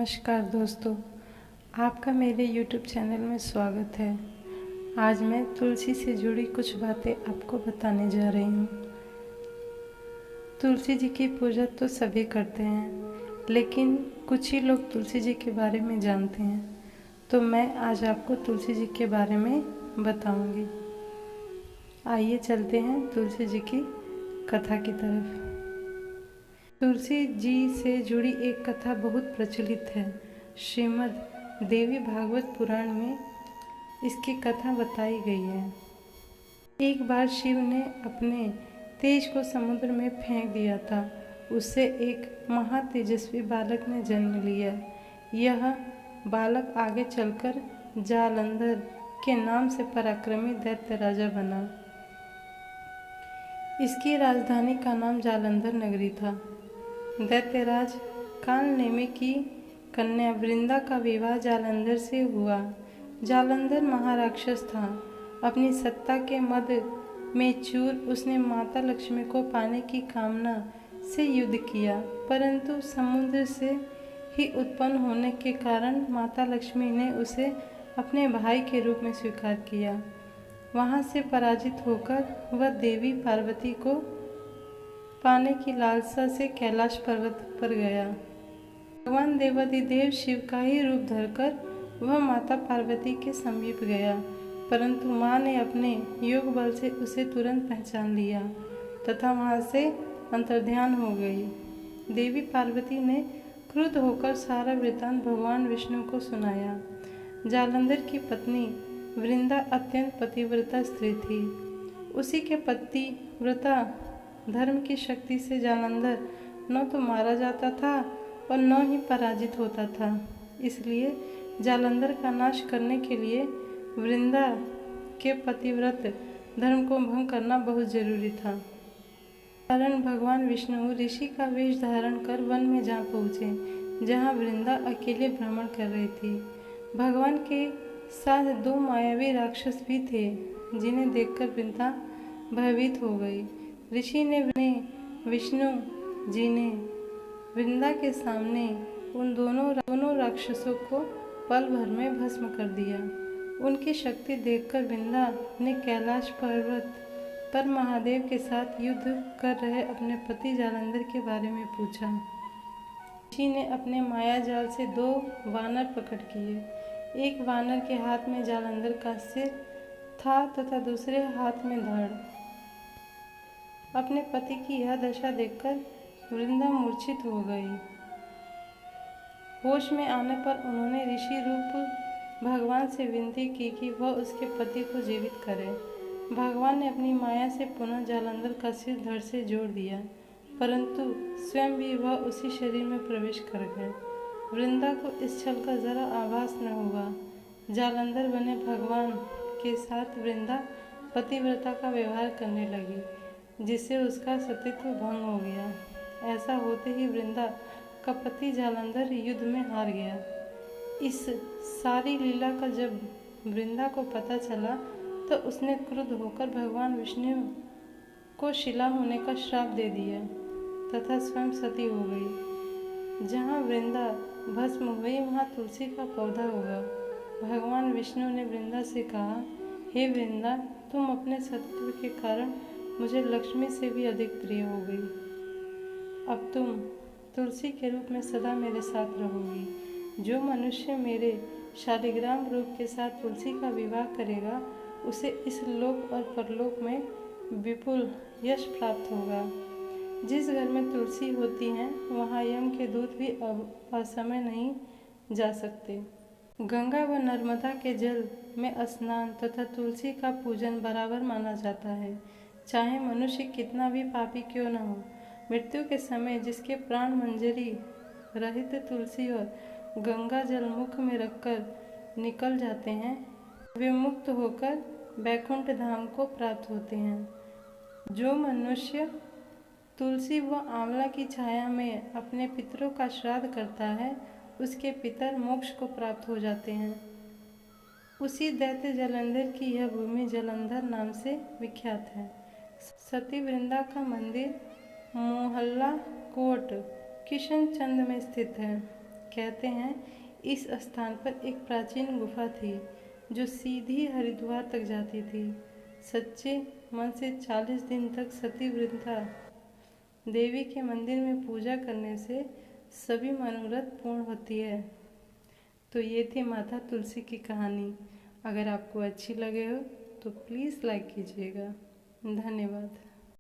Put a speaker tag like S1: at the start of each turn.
S1: नमस्कार दोस्तों, आपका मेरे YouTube चैनल में स्वागत है। आज मैं तुलसी से जुड़ी कुछ बातें आपको बताने जा रही हूँ। तुलसी जी की पूजा तो सभी करते हैं, लेकिन कुछ ही लोग तुलसी जी के बारे में जानते हैं। तो मैं आज आपको तुलसी जी के बारे में बताऊंगी। आइए चलते हैं तुलसी जी की कथा की तरफ। तुलसी जी से जुड़ी एक कथा बहुत प्रचलित है। श्रीमद् देवी भागवत पुराण में इसकी कथा बताई गई है। एक बार शिव ने अपने तेज को समुद्र में फेंक दिया था। उससे एक महातेजस्वी बालक ने जन्म लिया। यह बालक आगे चलकर जालंधर के नाम से पराक्रमी दैत्य राजा बना। इसकी राजधानी का नाम जालंधर नगरी था। दैत्यराज कालनेमी की कन्या वृंदा का विवाह जालंधर से हुआ। जालंधर महाराक्षस था। अपनी सत्ता के मद में चूर उसने माता लक्ष्मी को पाने की कामना से युद्ध किया, परंतु समुद्र से ही उत्पन्न होने के कारण माता लक्ष्मी ने उसे अपने भाई के रूप में स्वीकार किया। वहां से पराजित होकर वह देवी पार्वती को पाने की लालसा से कैलाश पर्वत पर गया। भगवान देवाधिदेव शिव का ही रूप धरकर वह माता पार्वती के समीप गया, परंतु माँ ने अपने योग बल से उसे तुरंत पहचान लिया तथा वहाँ से अंतर्ध्यान हो गई। देवी पार्वती ने क्रुद्ध होकर सारा वृतांत भगवान विष्णु को सुनाया। जालंधर की पत्नी वृंदा अत्यंत पतिव्रता स्त्री थी। उसी के पतिव्रता धर्म की शक्ति से जालंधर न तो मारा जाता था और न ही पराजित होता था। इसलिए जालंधर का नाश करने के लिए वृंदा के पतिव्रत धर्म को भंग करना बहुत जरूरी था। कारण भगवान विष्णु ऋषि का वेश धारण कर वन में जा पहुँचे, जहाँ वृंदा अकेले भ्रमण कर रही थी। भगवान के साथ दो मायावी राक्षस भी थे, जिन्हें देखकर वृंदा भयभीत हो गई। ऋषि ने विष्णु जी ने वृंदा के सामने उन दोनों राक्षसों को पल भर में भस्म कर दिया। उनकी शक्ति देखकर वृंदा ने कैलाश पर्वत पर महादेव के साथ युद्ध कर रहे अपने पति जालंधर के बारे में पूछा। ऋषि ने अपने माया जाल से दो वानर प्रकट किए। एक वानर के हाथ में जालंधर का सिर था तथा दूसरे हाथ में धड़। अपने पति की यह दशा देखकर वृंदा मूर्छित हो गई। होश में आने पर उन्होंने ऋषि रूप भगवान से विनती की कि वह उसके पति को जीवित करे। भगवान ने अपनी माया से पुनः जालंधर का सिर धड़ से जोड़ दिया, परंतु स्वयं भी वह उसी शरीर में प्रवेश कर गए। वृंदा को इस छल का जरा आभास न हुआ। जालंधर बने भगवान के साथ वृंदा पतिव्रता का व्यवहार करने लगी, जिससे उसका सतीत्व भंग हो गया। ऐसा होते ही वृंदा का पति जालंधर युद्ध में हार गया। इस सारी लीला का जब वृंदा को पता चला तो उसने क्रुद्ध होकर भगवान विष्णु को शिला होने का श्राप दे दिया तथा स्वयं सती हो गई। जहाँ वृंदा भस्म हुई वहाँ तुलसी का पौधा होगा। भगवान विष्णु ने वृंदा से कहा, हे वृंदा, तुम अपने सत्व के कारण मुझे लक्ष्मी से भी अधिक प्रिय हो गई। अब तुम तुलसी के रूप में सदा मेरे साथ रहोगी। जो मनुष्य मेरे शालिग्राम रूप के साथ तुलसी का विवाह करेगा, उसे इस लोक और परलोक में विपुल यश प्राप्त होगा। जिस घर में तुलसी होती है, वहाँ यम के दूत भी असमय नहीं जा सकते। गंगा व नर्मदा के जल में स्नान तथा तुलसी का पूजन बराबर माना जाता है। चाहे मनुष्य कितना भी पापी क्यों न हो, मृत्यु के समय जिसके प्राण मंजरी रहित तुलसी और गंगा जल मुख में रखकर निकल जाते हैं, वे मुक्त होकर वैकुंठ धाम को प्राप्त होते हैं। जो मनुष्य तुलसी व आंवला की छाया में अपने पितरों का श्राद्ध करता है, उसके पितर मोक्ष को प्राप्त हो जाते हैं। उसी दैत्य जालंधर की यह भूमि जालंधर नाम से विख्यात है। सती वृंदा का मंदिर मोहल्ला कोट किशनचंद में स्थित है। कहते हैं इस स्थान पर एक प्राचीन गुफा थी जो सीधी हरिद्वार तक जाती थी। सच्चे मन से 40 दिन तक सती वृंदा देवी के मंदिर में पूजा करने से सभी मनोरथ पूर्ण होती है। तो ये थी माता तुलसी की कहानी। अगर आपको अच्छी लगे हो तो प्लीज़ लाइक कीजिएगा। धन्यवाद।